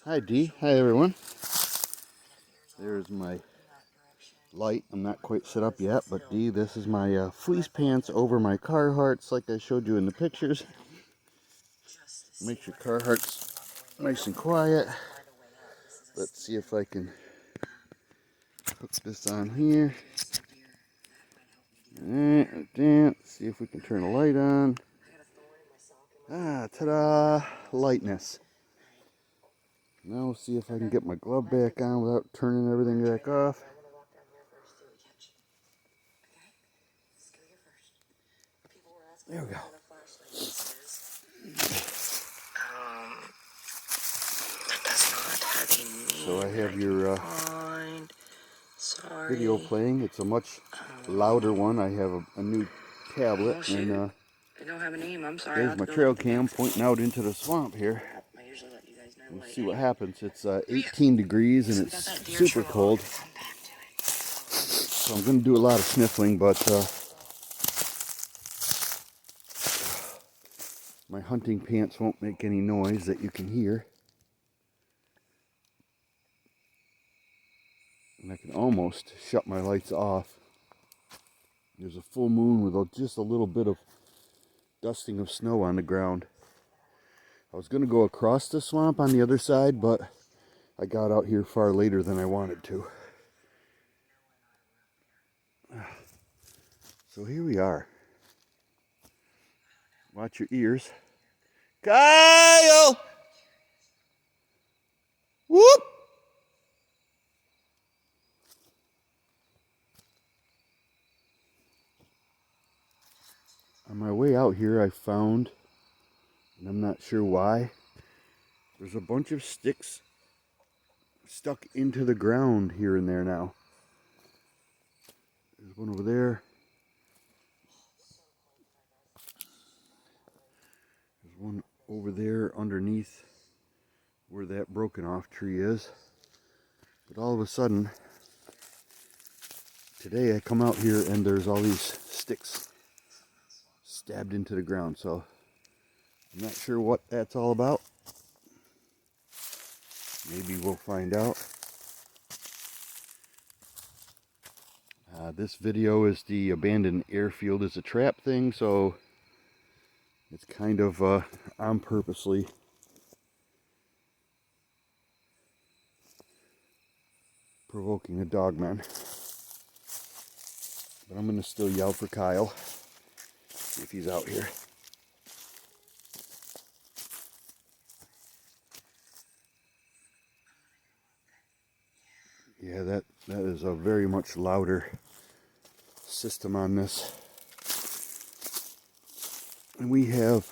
Hi Dee, hi everyone. There's my light. I'm not quite set up yet, but Dee, this is my fleece pants over my Carhartts like I showed you in the pictures. Makes your Carhartts nice and quiet. Let's see if I can hook this on here. See if we can turn the light on. Ah, ta-da! Lightness. Now we'll see if I can get my glove back on without turning everything back off. There we go. That does not have a name. So I have your video playing. It's a much louder one. I have a new tablet, and They don't have a name. I'm sorry. there's my trail cam pointing out into the swamp here. I usually let you guys know. We'll see what happens. It's 18 degrees and it's super cold. So I'm going to do a lot of sniffling, but my hunting pants won't make any noise that you can hear. And I can almost shut my lights off. There's a full moon with just a little bit of dusting of snow on the ground. I was going to go across the swamp on the other side, but I got out here far later than I wanted to. So here we are. Watch your ears. Kyle! Whoop! On my way out here, I found, and I'm not sure why, there's a bunch of sticks stuck into the ground here and there now. There's one over there. There's one over there underneath where that broken off tree is. But all of a sudden, today I come out here and there's all these sticks stabbed into the ground. So I'm not sure what that's all about. Maybe we'll find out. This video is the abandoned airfield as a trap thing, so it's kind of on purposely provoking a dogman. But I'm going to still yell for Kyle, see if he's out here. Yeah, that is a very much louder system on this. And we have,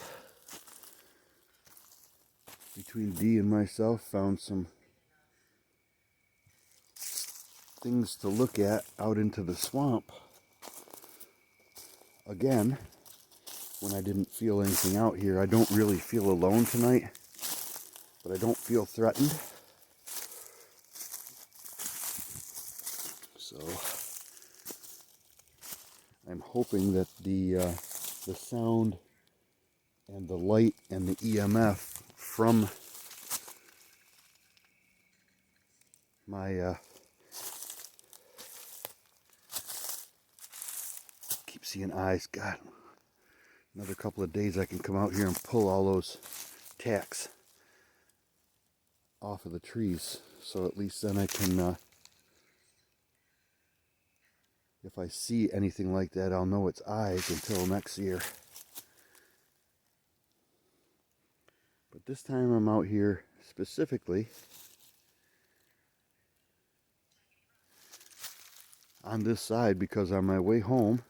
between Dee and myself, found some things to look at out into the swamp. Again, when I didn't feel anything out here, I don't really feel alone tonight, but I don't feel threatened. So I'm hoping that the sound and the light and the EMF from my keep seeing eyes. God, another couple of days I can come out here and pull all those tacks off of the trees. So at least then I can, if I see anything like that, I'll know it's eyes until next year. But this time I'm out here specifically on this side because on my way home,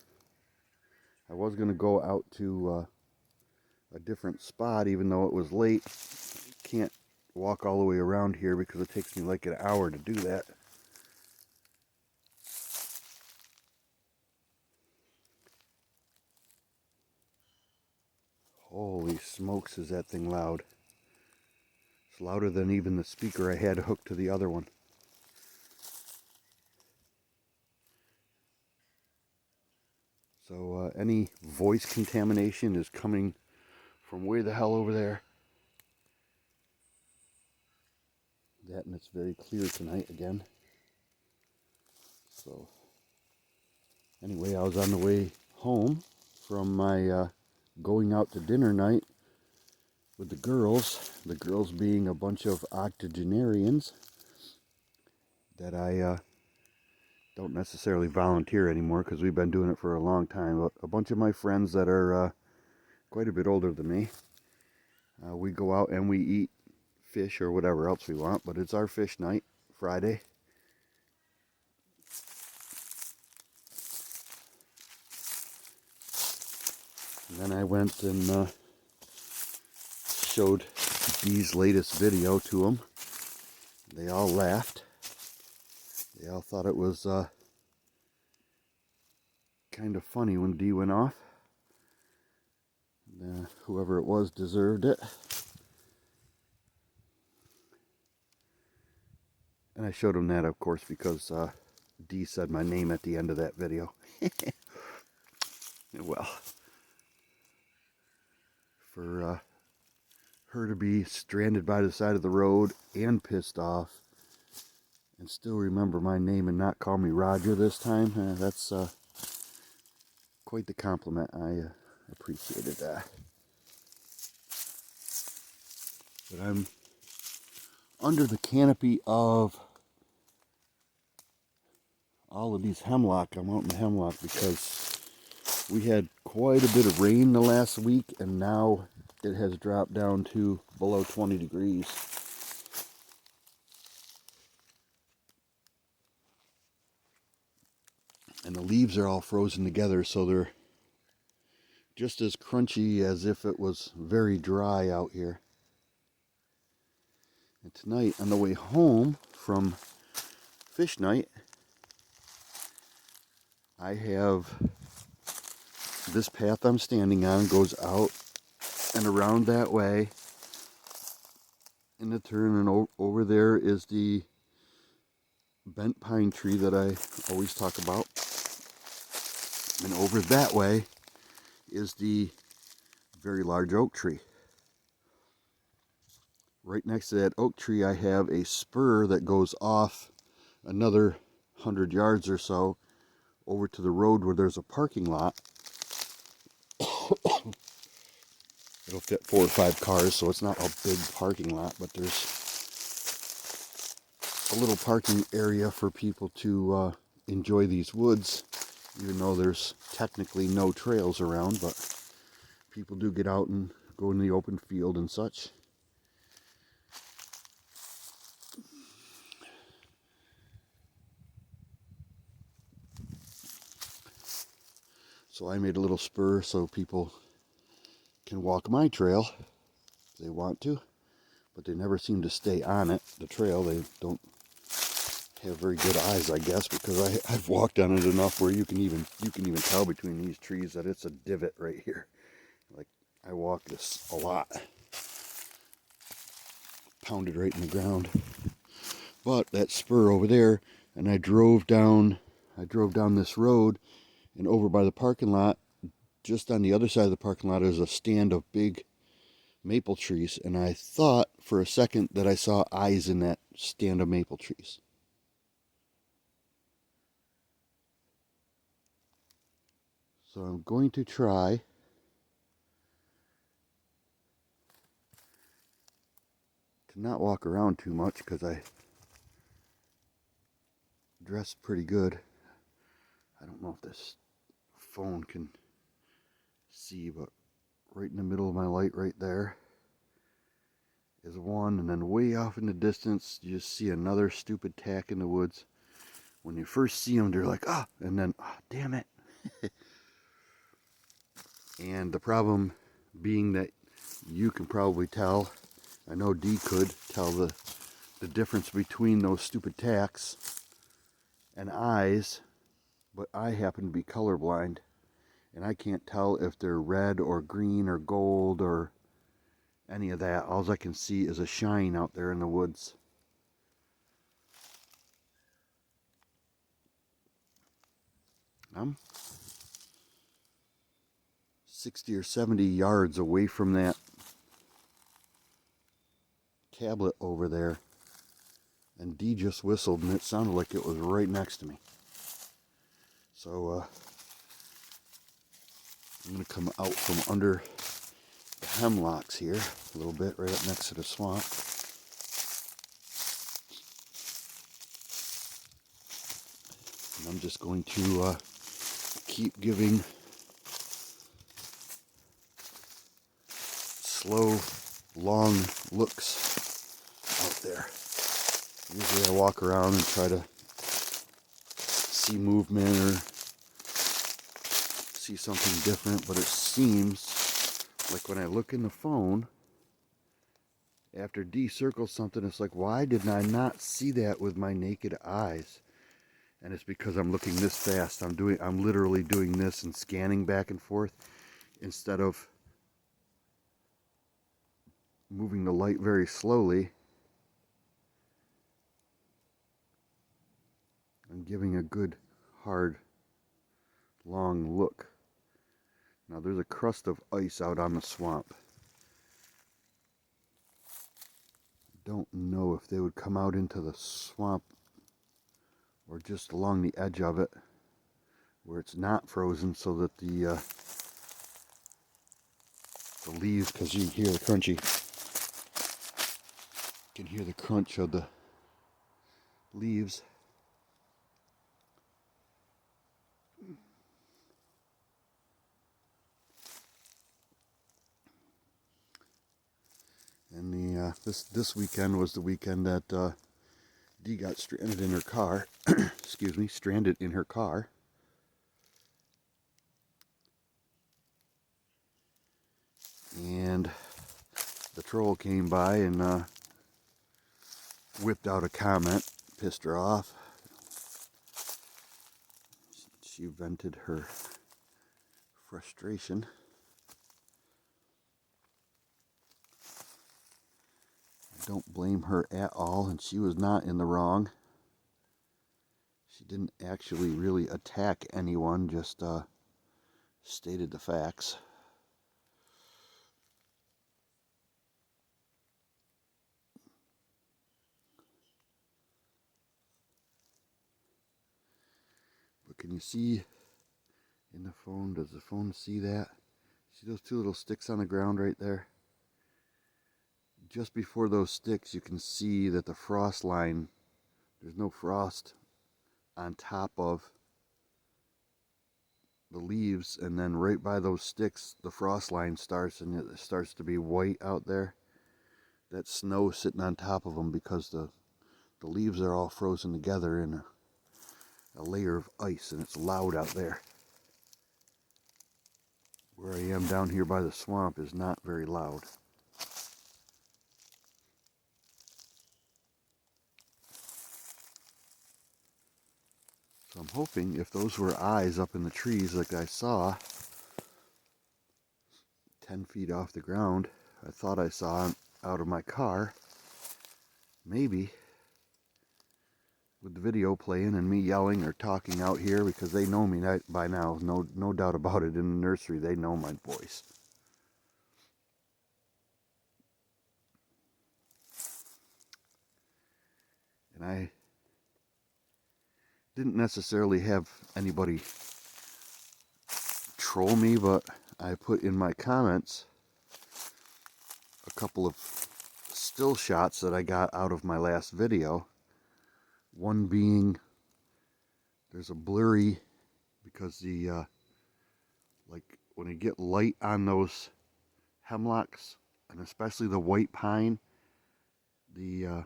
I was going to go out to a different spot even though it was late. Can't walk all the way around here because it takes me like an hour to do that. Holy smokes, is that thing loud. It's louder than even the speaker I had hooked to the other one. So any voice contamination is coming from way the hell over there. that, and it's very clear tonight again. So anyway, I was on the way home from my going out to dinner night with the girls being a bunch of octogenarians that I don't necessarily volunteer anymore because we've been doing it for a long time. But a bunch of my friends that are quite a bit older than me, we go out and we eat fish or whatever else we want, but it's our fish night, Friday. And then I went and showed Dee's latest video to them. They all laughed. They all thought it was kind of funny when Dee went off. Whoever it was deserved it. And I showed him that, of course, because Dee said my name at the end of that video. Well, for her to be stranded by the side of the road and pissed off and still remember my name and not call me Roger this time, that's quite the compliment. I appreciated that. But I'm under the canopy of all of these hemlock. I'm out in the hemlock because we had quite a bit of rain the last week, and now it has dropped down to below 20 degrees. And the leaves are all frozen together, so they're just as crunchy as if it was very dry out here. And tonight, on the way home from fish night, I have this path I'm standing on goes out and around that way in the turn, and over there is the bent pine tree that I always talk about. And over that way is the very large oak tree. Right next to that oak tree, I have a spur that goes off another 100 yards or so over to the road where there's a parking lot. It'll fit 4 or 5 cars, so it's not a big parking lot, but there's a little parking area for people to enjoy these woods, even though there's technically no trails around, but people do get out and go in the open field and such. So I made a little spur so people can walk my trail if they want to, but they never seem to stay on it, the trail. They don't have very good eyes, I guess, because I've walked on it enough where you can even tell between these trees that it's a divot right here. Like, I walk this a lot. Pounded right in the ground. But that spur over there, and I drove down this road, and over by the parking lot, just on the other side of the parking lot, is a stand of big maple trees, and I thought for a second that I saw eyes in that stand of maple trees. So I'm going to try to not walk around too much because I dress pretty good. I don't know if this phone can see, but right in the middle of my light right there is one, and then way off in the distance you just see another stupid tack in the woods. When you first see them, they're like, ah, and then, ah, damn it. And the problem being that you can probably tell, I know Dee could tell the difference between those stupid tacks and eyes, but I happen to be colorblind, and I can't tell if they're red or green or gold or any of that. All I can see is a shine out there in the woods. I'm 60 or 70 yards away from that tablet over there. And Dee just whistled, and it sounded like it was right next to me. So I'm going to come out from under the hemlocks here a little bit, right up next to the swamp. And I'm just going to keep giving slow, long looks out there. Usually I walk around and try to see movement or see something different, but it seems like when I look in the phone, after D circles something, it's like, why did I not see that with my naked eyes? And it's because I'm looking this fast. I'm literally doing this and scanning back and forth instead of moving the light very slowly and giving a good, hard, long look. Now there's a crust of ice out on the swamp. I don't know if they would come out into the swamp or just along the edge of it where it's not frozen, so that the leaves, because you hear the crunchy, you can hear the crunch of the leaves. And this weekend was the weekend that Dee got stranded in her car. Excuse me, stranded in her car. And the troll came by and whipped out a comment, pissed her off. She vented her frustration. I don't blame her at all, and she was not in the wrong. She didn't actually really attack anyone, just stated the facts. But can you see in the phone, does the phone see that? See those two little sticks on the ground right there? Just before those sticks, you can see that the frost line, there's no frost on top of the leaves, and then right by those sticks, the frost line starts, and it starts to be white out there. That's snow sitting on top of them because the leaves are all frozen together in a layer of ice, and it's loud out there. Where I am down here by the swamp is not very loud. So I'm hoping if those were eyes up in the trees like I saw 10 feet off the ground, I thought I saw out of my car, maybe with the video playing and me yelling or talking out here, because they know me by now, no doubt about it. In the nursery, they know my voice. And I didn't necessarily have anybody troll me, but I put in my comments a couple of still shots that I got out of my last video. One being, there's a blurry, because the like when you get light on those hemlocks, and especially the white pine, the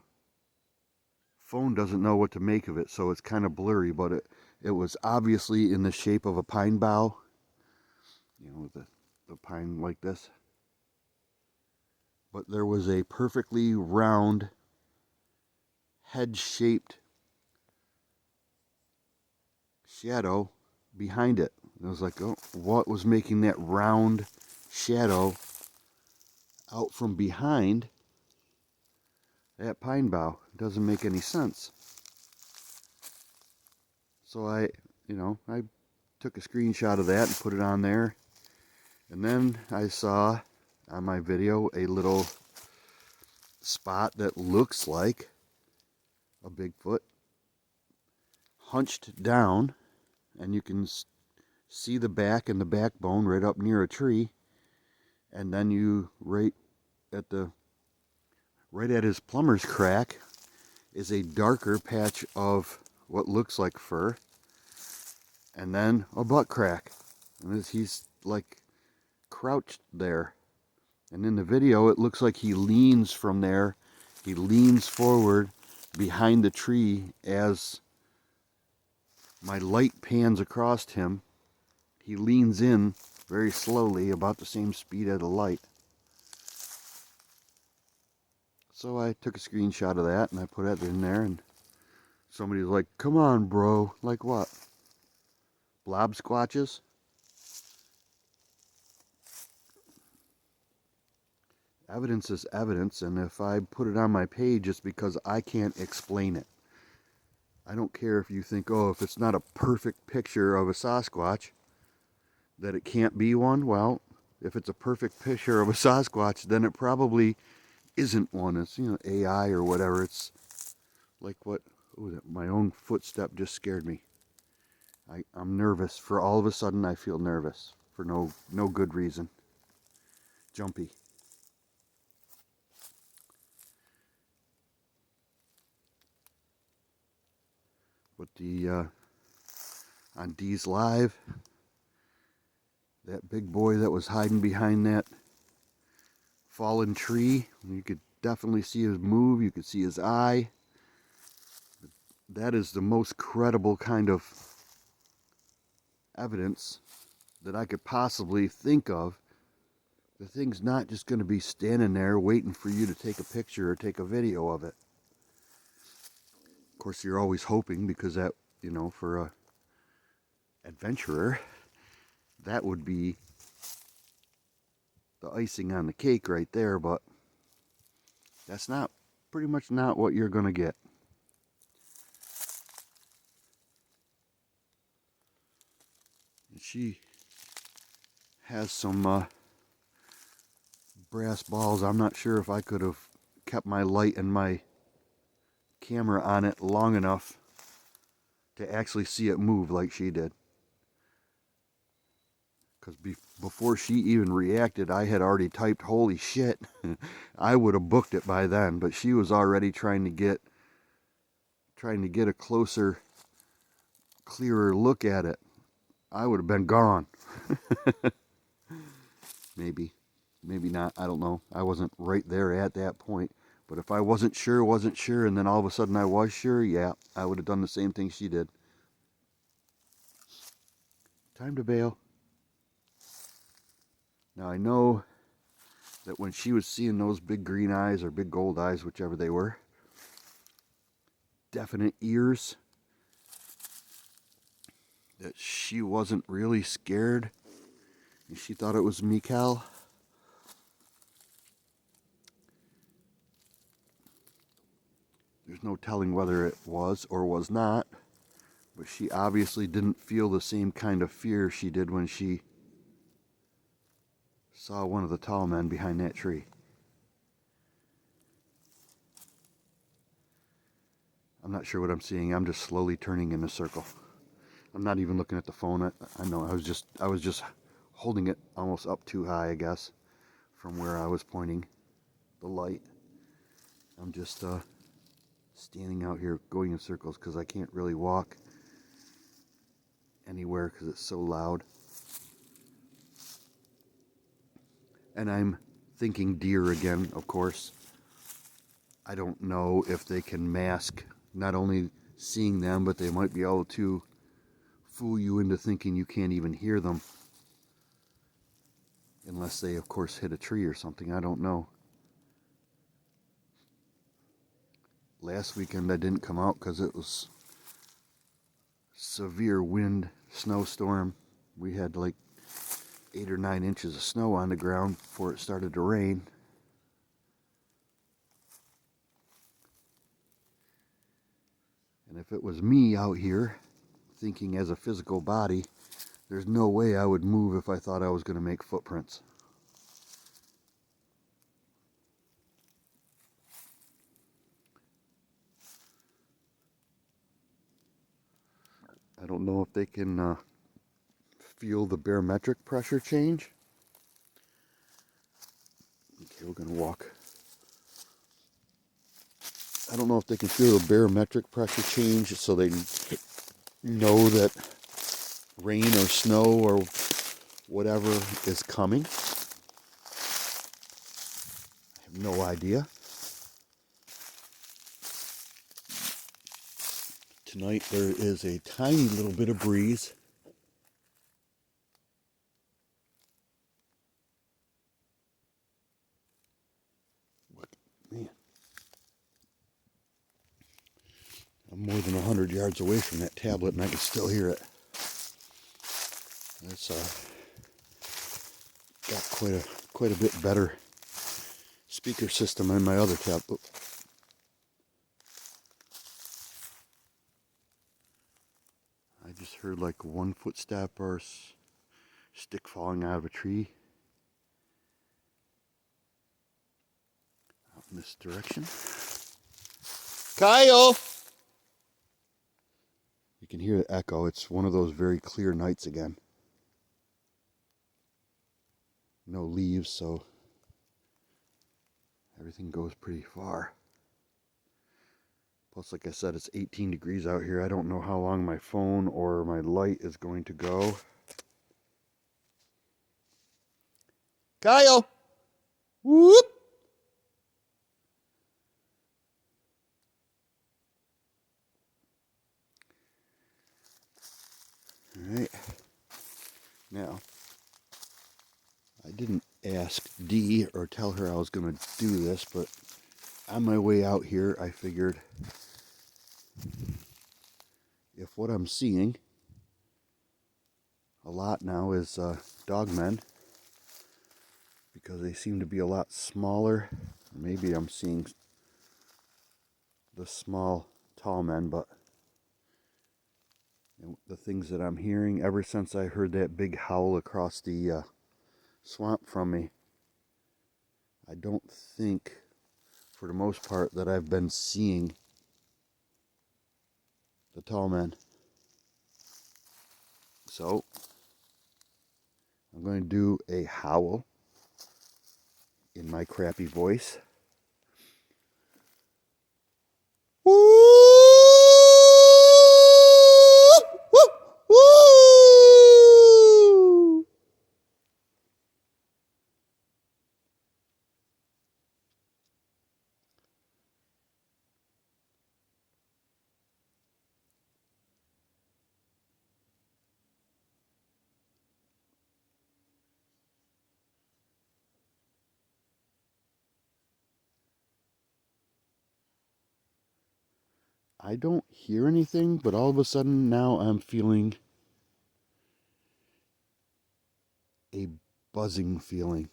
phone doesn't know what to make of it, so it's kind of blurry, but it was obviously in the shape of a pine bough, you know, the pine like this. But there was a perfectly round, head-shaped shadow behind it. And I was like, oh, what was making that round shadow out from behind that pine bough? It doesn't make any sense. So I took a screenshot of that and put it on there. And then I saw on my video a little spot that looks like a Bigfoot, hunched down, and you can see the back and the backbone right up near a tree. And then you right at his plumber's crack is a darker patch of what looks like fur, and then a butt crack. And he's like crouched there. And in the video, it looks like he leans from there. He leans forward behind the tree as my light pans across him. He leans in very slowly, about the same speed as the light. So I took a screenshot of that and I put it in there, and somebody's like, "Come on, bro." Like what? Blob squatches? Evidence is evidence, and if I put it on my page, it's because I can't explain it. I don't care if you think, oh, if it's not a perfect picture of a Sasquatch, that it can't be one. Well, if it's a perfect picture of a Sasquatch, then it probably isn't one. It's, AI or whatever. It's like what? Oh, my own footstep just scared me. I'm nervous. For all of a sudden, I feel nervous for no good reason. Jumpy. But on Dee's Live, that big boy that was hiding behind that fallen tree, you could definitely see his move. You could see his eye. That is the most credible kind of evidence that I could possibly think of. The thing's not just going to be standing there waiting for you to take a picture or take a video of it. Of course, you're always hoping, because that, for a adventurer, that would be the icing on the cake right there, but that's pretty much not what you're going to get. And she has some brass balls. I'm not sure if I could have kept my light and my camera on it long enough to actually see it move like she did. Because before she even reacted, I had already typed, "Holy shit." I would have booked it by then, but she was already trying to get a closer, clearer look at it. I would have been gone. Maybe not. I don't know. I wasn't right there at that point. But if I wasn't sure, and then all of a sudden I was sure, yeah, I would have done the same thing she did. Time to bail. Now I know that when she was seeing those big green eyes, or big gold eyes, whichever they were, definite ears, that she wasn't really scared, and she thought it was Meekel. There's no telling whether it was or was not, but she obviously didn't feel the same kind of fear she did when she saw one of the tall men behind that tree. I'm not sure what I'm seeing. I'm just slowly turning in a circle. I'm not even looking at the phone. I know I was just holding it almost up too high, I guess, from where I was pointing the light. I'm just standing out here going in circles because I can't really walk anywhere because it's so loud. And I'm thinking deer again, of course. I don't know if they can mask not only seeing them, but they might be able to fool you into thinking you can't even hear them. Unless they, of course, hit a tree or something. I don't know. Last weekend I didn't come out because it was severe wind, snowstorm. We had like 8 or 9 inches of snow on the ground before it started to rain. And if it was me out here thinking as a physical body, there's no way I would move if I thought I was going to make footprints. don't know if they can feel the barometric pressure change. Okay, we're going to walk. I don't know if they can feel the barometric pressure change so they know that rain or snow or whatever is coming. I have no idea. Tonight there is a tiny little bit of breeze. Man, I'm more than 100 yards away from that tablet and I can still hear it. That's got quite a bit better speaker system than my other tablet. I just heard like one footstep or stick falling out of a tree out in this direction. Kyle! You can hear the echo. It's one of those very clear nights again. No leaves, so everything goes pretty far. Plus, like I said, it's 18 degrees out here. I don't know how long my phone or my light is going to go. Kyle! Whoop! Alright. Now, I didn't ask Dee or tell her I was going to do this, but on my way out here, I figured if what I'm seeing a lot now is dogmen, because they seem to be a lot smaller. Maybe I'm seeing the small, tall men, but the things that I'm hearing ever since I heard that big howl across the swamp from me, I don't think, for the most part, that I've been seeing the tall men. So, I'm going to do a howl in my crappy voice. Woo! Woo! Woo! I don't hear anything, but all of a sudden now I'm feeling a buzzing feeling.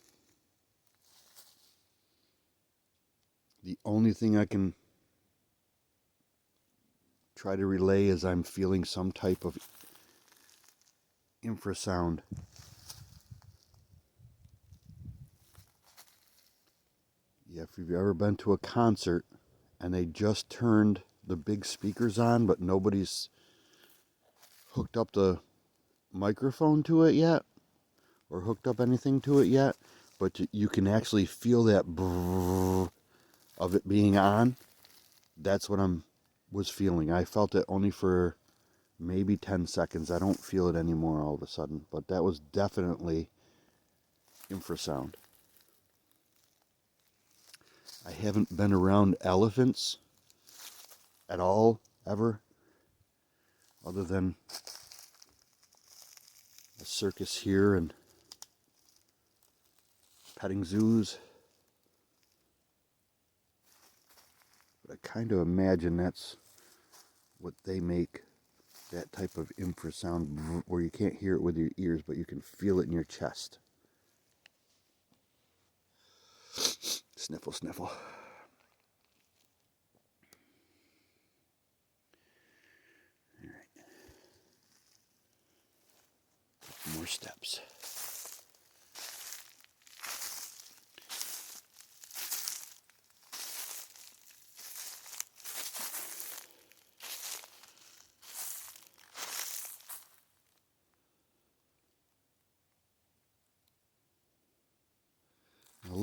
The only thing I can try to relay is I'm feeling some type of infrasound. Yeah, if you've ever been to a concert and they just turned the big speakers on, but nobody's hooked up the microphone to it yet, or hooked up anything to it yet, but you can actually feel that brrr of it being on. That's what was feeling. I felt it only for maybe 10 seconds. I don't feel it anymore all of a sudden, but that was definitely infrasound. I haven't been around elephants at all, ever, other than a circus here and petting zoos. But I kind of imagine that's what they make, that type of infrasound, where you can't hear it with your ears, but you can feel it in your chest. Sniffle, sniffle. All right. More steps.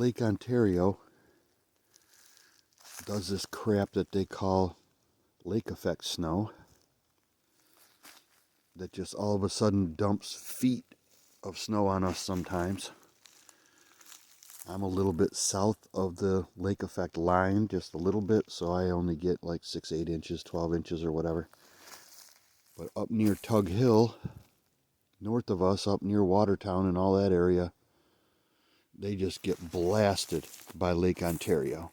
Lake Ontario does this crap that they call lake effect snow that just all of a sudden dumps feet of snow on us sometimes. I'm a little bit south of the lake effect line, just a little bit, so I only get like 6, 8 inches, 12 inches or whatever. But up near Tug Hill, north of us, up near Watertown and all that area, they just get blasted by Lake Ontario.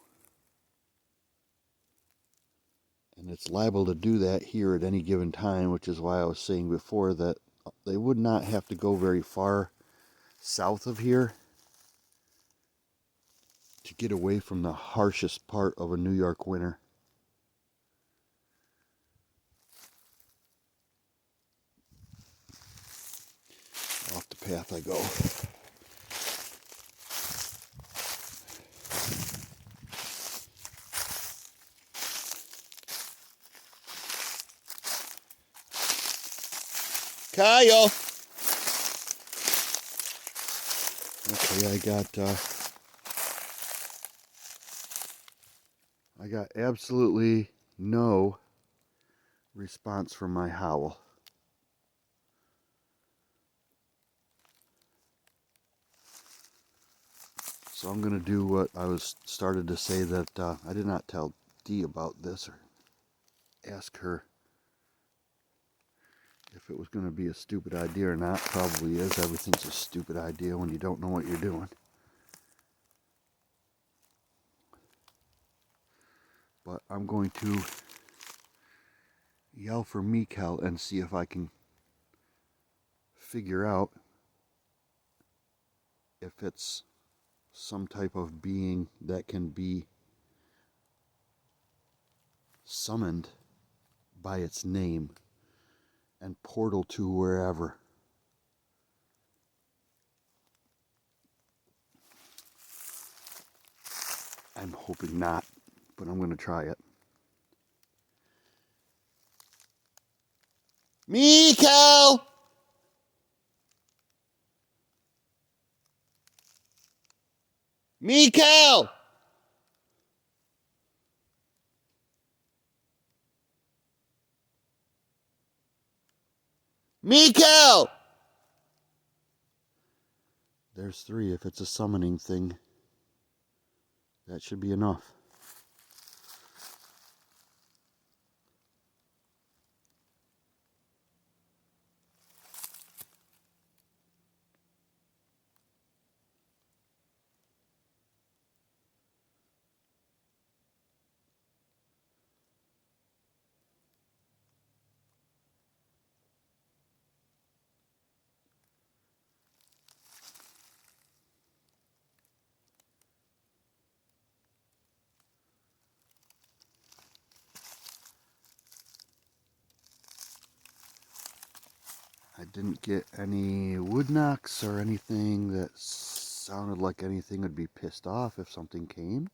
And it's liable to do that here at any given time, which is why I was saying before that they would not have to go very far south of here to get away from the harshest part of a New York winter. Off the path I go. Kyle! Okay, I got absolutely no response from my howl. So I'm going to do what I was started to say that I did not tell Dee about this or ask her if it was going to be a stupid idea or not. Probably is. Everything's a stupid idea when you don't know what you're doing. But I'm going to yell for Meekel and see if I can figure out if it's some type of being that can be summoned by its name and portal to wherever. I'm hoping not, but I'm going to try it. Meekel! Meekel! Meekel! There's 3. If it's a summoning thing, that should be enough. I didn't get any wood knocks or anything that sounded like anything would be pissed off if something came.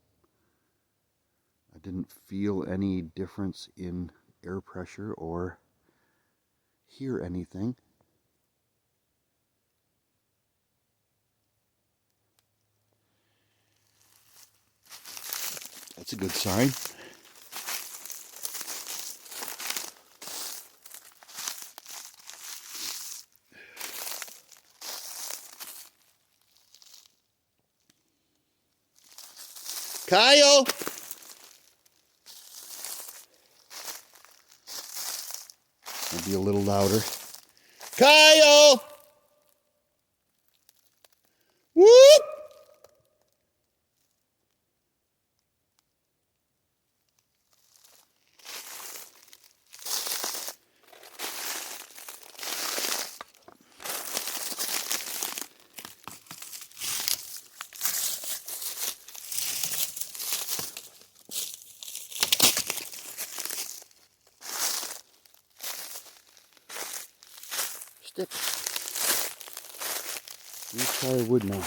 I didn't feel any difference in air pressure or hear anything. That's a good sign. Kyle! I'll be a little louder. Kyle! Whoop! Stick. Let's try wood now.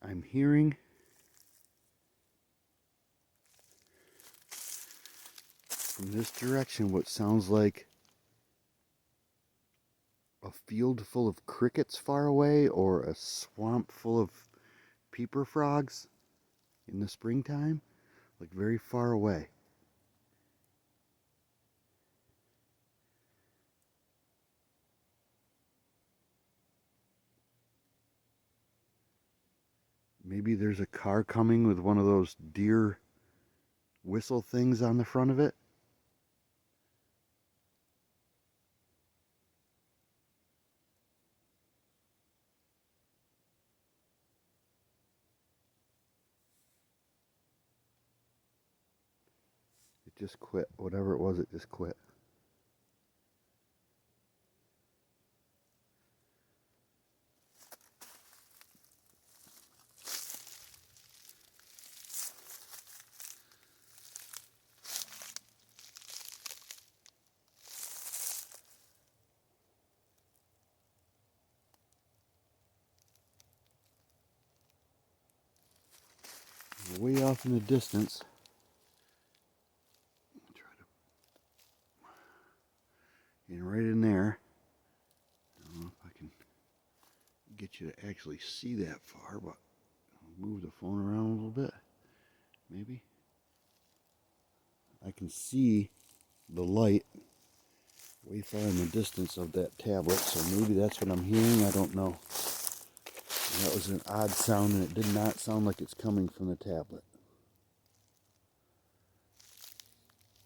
I'm hearing from this direction what sounds like a field full of crickets far away, or a swamp full of peeper frogs in the springtime, like very far away. Maybe there's a car coming with one of those deer whistle things on the front of it. It just quit. Whatever it was, it just quit. Way off in the distance. Try to get right in there. I don't know if I can get you to actually see that far, but I'll move the phone around a little bit. Maybe. I can see the light way far in the distance of that tablet, so maybe that's what I'm hearing. I don't know. That was an odd sound, and it did not sound like it's coming from the tablet.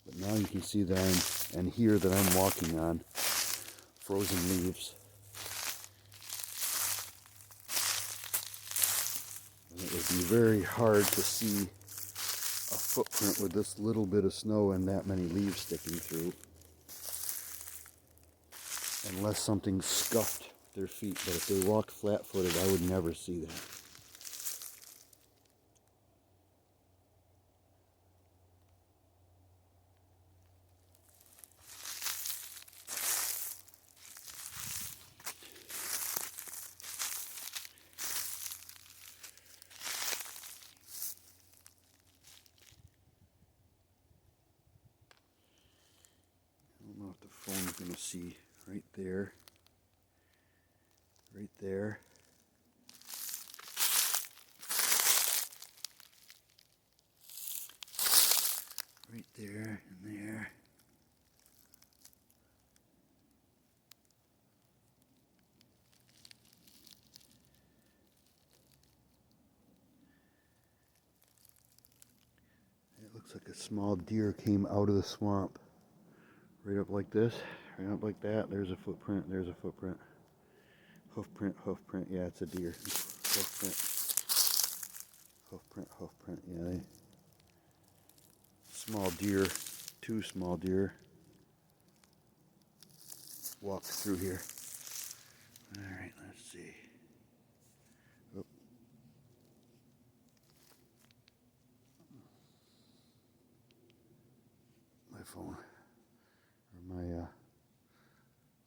But now you can see that and hear that I'm walking on frozen leaves. And it would be very hard to see a footprint with this little bit of snow and that many leaves sticking through, unless something scuffed their feet. But if they walked flat-footed, I would never see that. I don't know if the phone's going to see right there, right there. Right there and there. It looks like a small deer came out of the swamp. Right up like this, right up like that. There's a footprint, there's a footprint. Hoofprint, hoofprint, yeah, it's a deer. Hoofprint, hoofprint, hoofprint, yeah. Small deer, two small deer walked through here. Alright, let's see. Oh. My phone, or my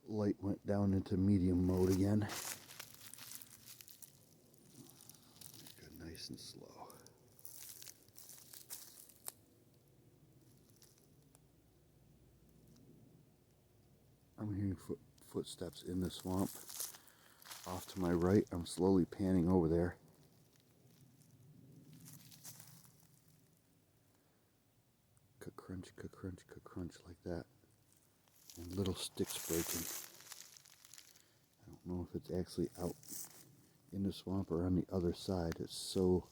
light went down into medium mode again. Go nice and slow. I'm hearing footsteps in the swamp. Off to my right, I'm slowly panning over there. Ka-crunch, ka-crunch, ka-crunch, like that. And little sticks breaking. I don't know if it's actually out in the swamp or on the other side. It's so...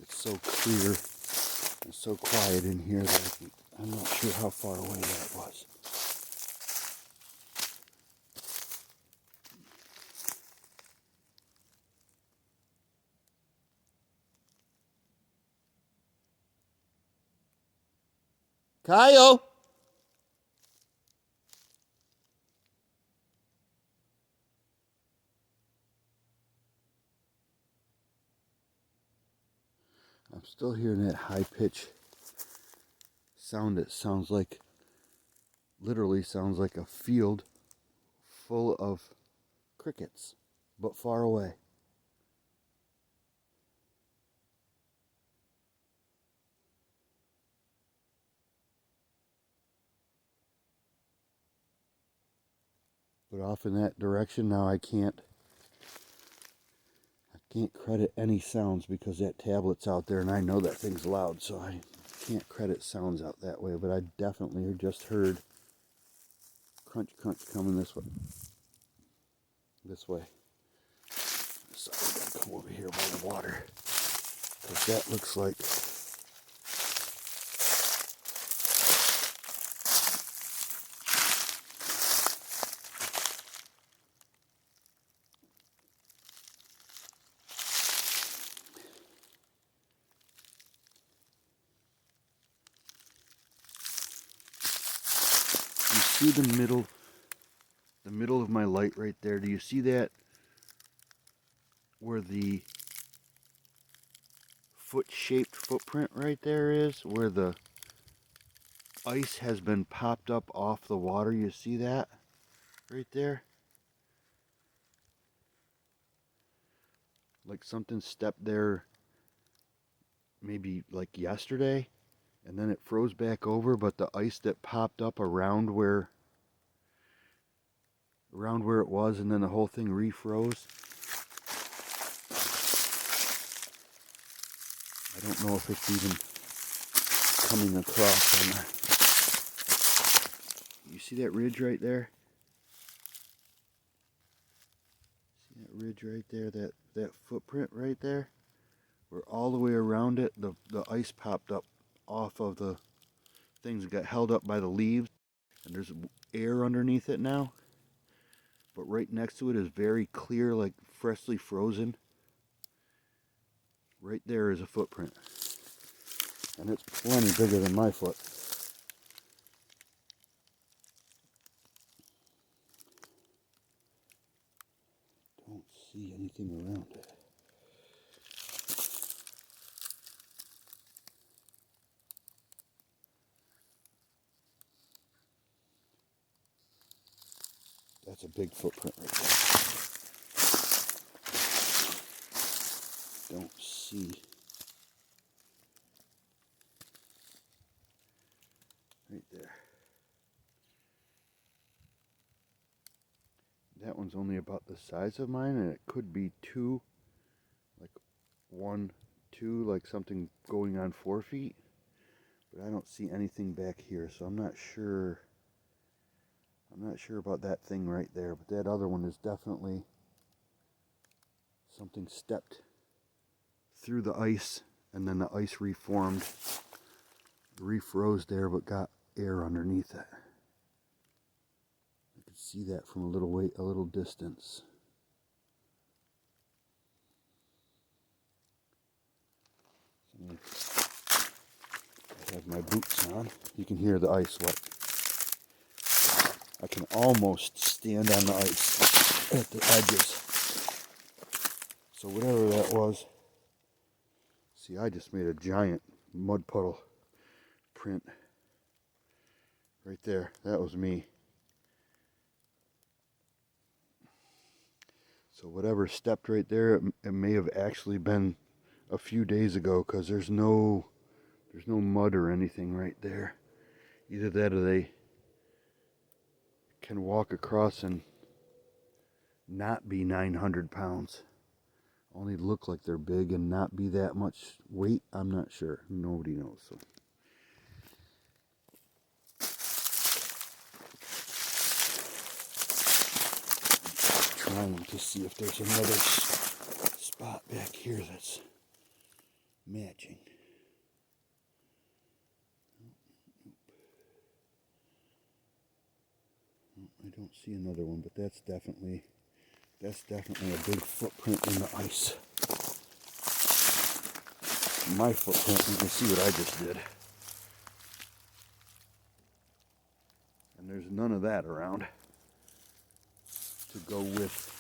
It's so clear and so quiet in here that I'm not sure how far away that was. Kyle! I'm still hearing that high pitch sound, it sounds like, literally sounds like a field full of crickets, but far away. But off in that direction now, I can't credit any sounds because that tablet's out there and I know that thing's loud, so I can't credit sounds out that way. But I definitely just heard crunch crunch coming this way. This way. So I gotta come over here by the water, because that looks like see the middle of my light right there. Do you see that? Where the foot-shaped footprint right there is, where the ice has been popped up off the water. You see that right there? Like something stepped there maybe like yesterday, and then it froze back over, but the ice that popped up around where it was, and then the whole thing refroze. I don't know if it's even coming across on there. You see that ridge right there? See that ridge right there? That footprint right there? Where all the way around it, the ice popped up off of the things that got held up by the leaves. And there's air underneath it now. But right next to it is very clear, like freshly frozen. Right there is a footprint. And it's plenty bigger than my foot. Don't see anything around it. That's a big footprint right there. Don't see. Right there. That one's only about the size of mine, and it could be two, like 1, 2, like something going on 4 feet. But I don't see anything back here, so I'm not sure. I'm not sure about that thing right there, but that other one is definitely something stepped through the ice, and then the ice reformed, refroze there, but got air underneath it. I could see that from a little distance. I have my boots on. You can hear the ice what. I can almost stand on the ice at the edges. So whatever that was, see, I just made a giant mud puddle print right there. That was me. So whatever stepped right there, it may have actually been a few days ago, because there's no mud or anything right there. Either that or they can walk across and not be 900 pounds. Only look like they're big and not be that much weight. I'm not sure. Nobody knows. So. Trying to see if there's another spot back here that's matching. I don't see another one, but that's definitely a big footprint in the ice. My footprint, you can see what I just did. And there's none of that around to go with.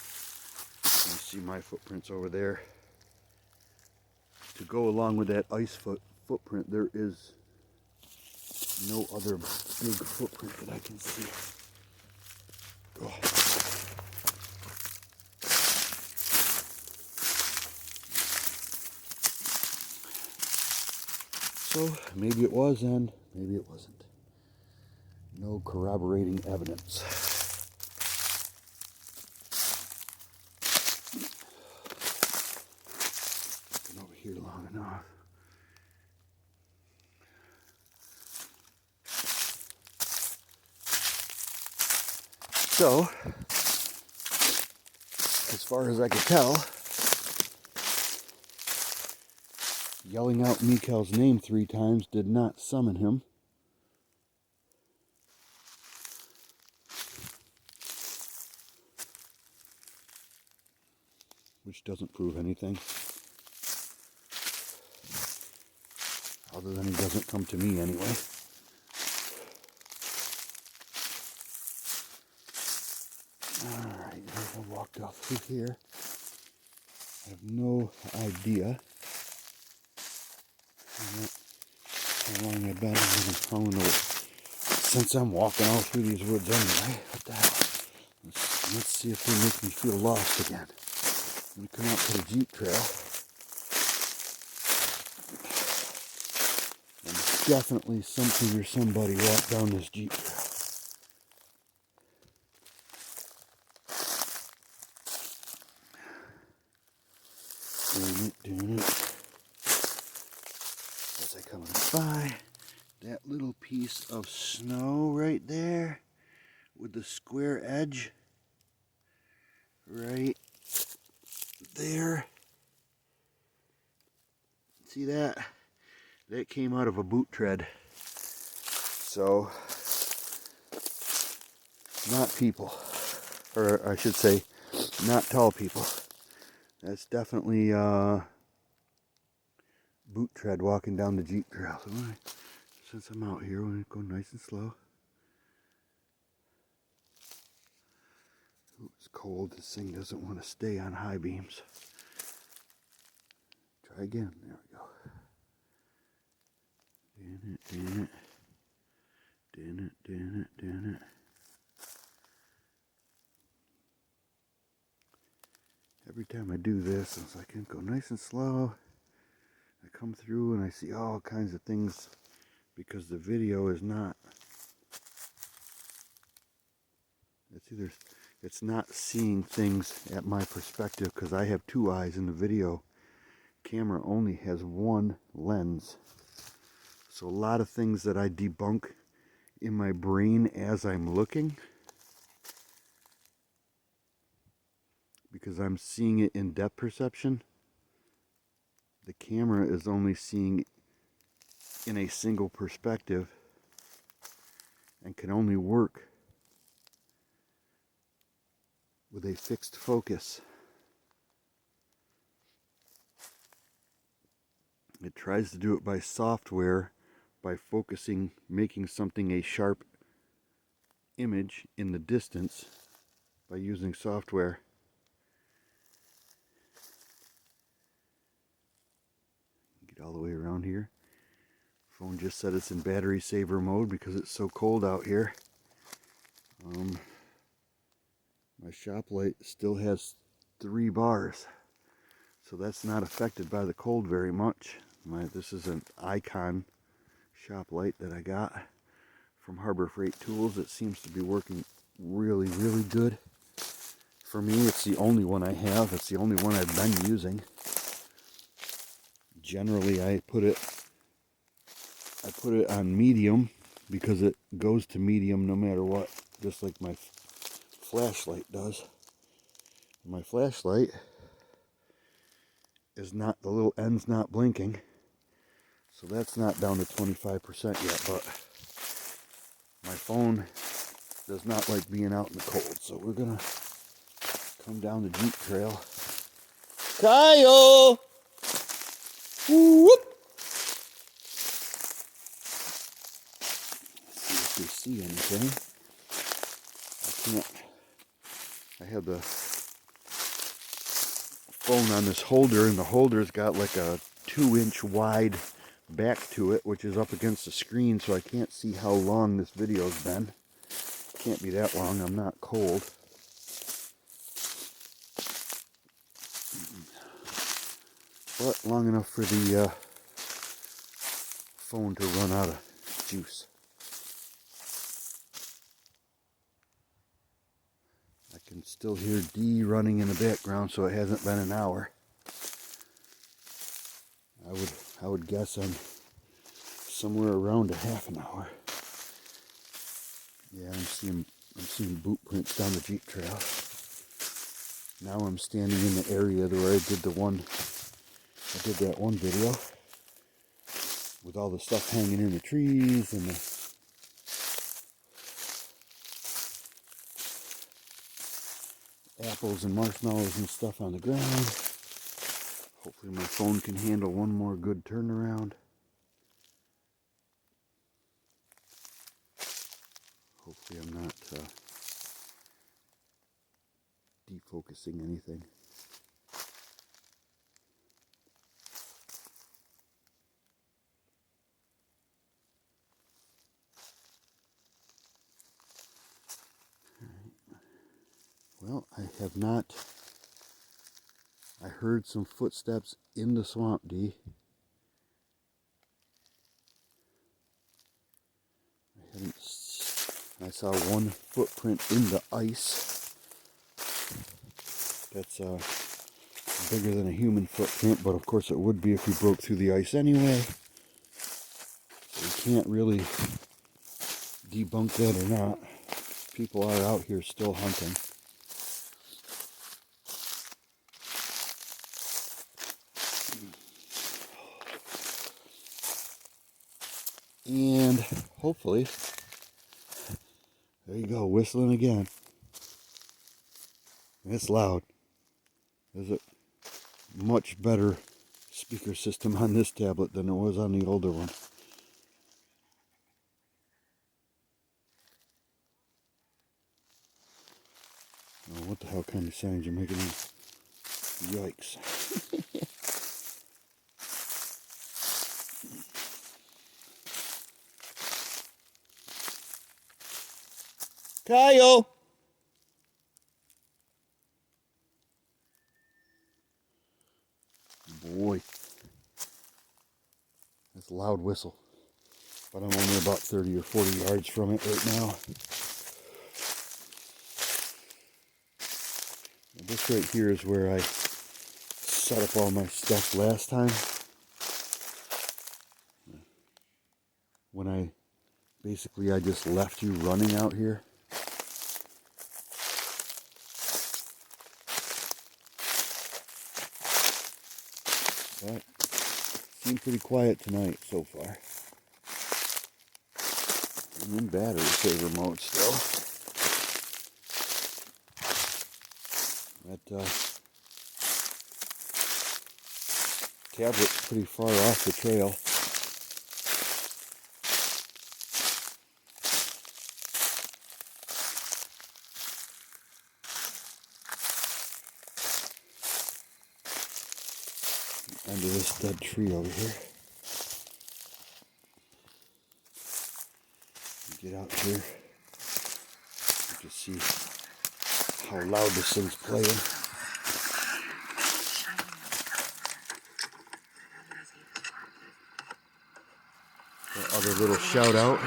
You see my footprints over there. To go along with that ice footprint, there is No other big footprint that I can see. Oh. So maybe it was and maybe it wasn't. No corroborating evidence. Been over here long enough. So, as far as I could tell, yelling out Meekel's name 3 times did not summon him. Which doesn't prove anything. Other than he doesn't come to me anyway. Alright, I walked off through here. I have no idea how long I've been following the since I'm walking all through these woods anyway. What the hell? Let's see if they make me feel lost again. I'm going to come out to the Jeep trail. And definitely something or somebody walked down this Jeep trail. Doing it. As I come by that little piece of snow right there with the square edge right there. See that? That came out of a boot tread. So, not people. Or I should say, not tall people. That's definitely boot tread walking down the Jeep trail. So since I'm out here, I'm going to go nice and slow. Ooh, it's cold. This thing doesn't want to stay on high beams. Try again. There we go. Doing it. Every time I do this, it's like I can go nice and slow. I come through and I see all kinds of things because the video is not. It's not seeing things at my perspective because I have 2 eyes and the video camera only has 1 lens. So a lot of things that I debunk in my brain as I'm looking, because I'm seeing it in depth perception, the camera is only seeing in a single perspective and can only work with a fixed focus. It tries to do it by software, by focusing, making something a sharp image in the distance by using software. Get all the way around here. Phone just said it's in battery saver mode because it's so cold out here. My shop light still has 3 bars, so that's not affected by the cold very much. This is an Icon shop light that I got from Harbor Freight Tools. It seems to be working really, really good. For me, it's the only one I have. It's the only one I've been using. Generally, I put it on medium because it goes to medium no matter what, just like my flashlight does. My flashlight is not, the little end's not blinking, so that's not down to 25% yet, but my phone does not like being out in the cold, so we're gonna come down the Jeep trail. Kyle! Whoop! See if we see anything. I have the phone on this holder, and the holder's got like a 2-inch wide back to it, which is up against the screen, so I can't see how long this video's been. Can't be that long, I'm not cold. But long enough for the phone to run out of juice. I can still hear D running in the background, so it hasn't been an hour. I would guess I'm somewhere around a half an hour. Yeah, I'm seeing boot prints down the Jeep trail. Now I'm standing in the area where I did that one video with all the stuff hanging in the trees and the apples and marshmallows and stuff on the ground. Hopefully my phone can handle one more good turnaround. Hopefully I'm not defocusing anything. Well, I have not. I heard some footsteps in the swamp, D. I saw one footprint in the ice. That's bigger than a human footprint, but of course it would be if you broke through the ice anyway. So you can't really debunk that or not. People are out here still hunting. And hopefully, there you go, whistling again. And it's loud. There's a much better speaker system on this tablet than it was on the older one. Oh, what the hell kind of sounds you're making? Yikes. Kyle! Boy. That's a loud whistle. But I'm only about 30 or 40 yards from it right now. And this right here is where I set up all my stuff last time. When I just left you running out here. But seems pretty quiet tonight so far. I'm in battery saver mode still. That tablet's pretty far off the trail. Under this dead tree over here. Get out here. You can see how loud this thing's playing. Other little shout out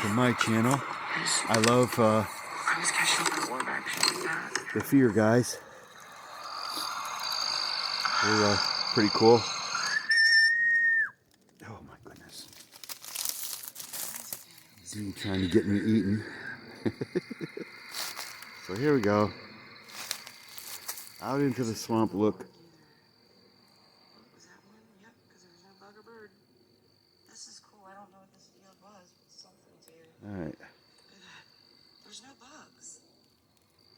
from my channel. I love the fear guys. They're pretty cool. Oh my goodness. Z trying to get me eaten. So here we go. Out into the swamp look. Was that one? Yep, because there was no bug or bird. This is cool. I don't know what this field was, but something's here. Alright. Look at that. There's no bugs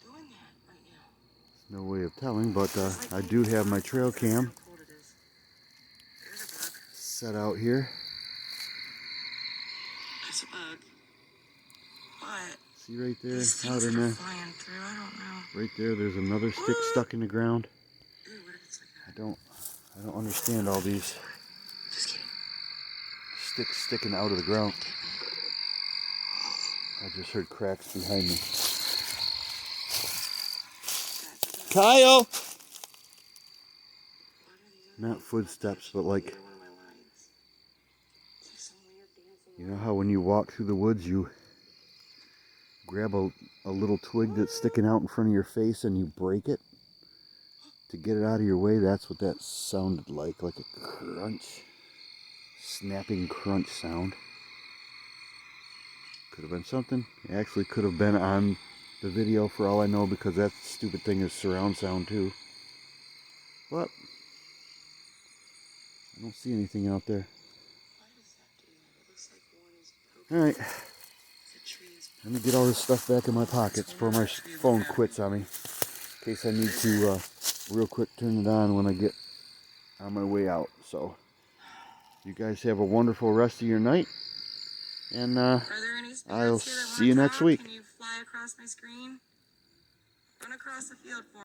doing that right now. No way of telling, but I do have my trail cam set out here. That's a bug. What? See right there, These out things in that are there. flying through, I don't know. Right there, there's another stick stuck in the ground. Ew, what if it's like that? I don't understand all these. Just kidding. sticks sticking out of the ground. I just heard cracks behind me. Kyle! Not footsteps, but like, you know how when you walk through the woods, you grab a little twig that's sticking out in front of your face and you break it to get it out of your way? That's what that sounded like a crunch, snapping crunch sound. Could have been something. It actually could have been on the video for all I know, because that stupid thing is surround sound too. But I don't see anything out there. Alright, let me get all this stuff back in my pockets before my phone quits on me, in case I need to real quick turn it on when I get on my way out. So you guys have a wonderful rest of your night, and I'll see you next week. Can you fly across my screen? Run across the field for me.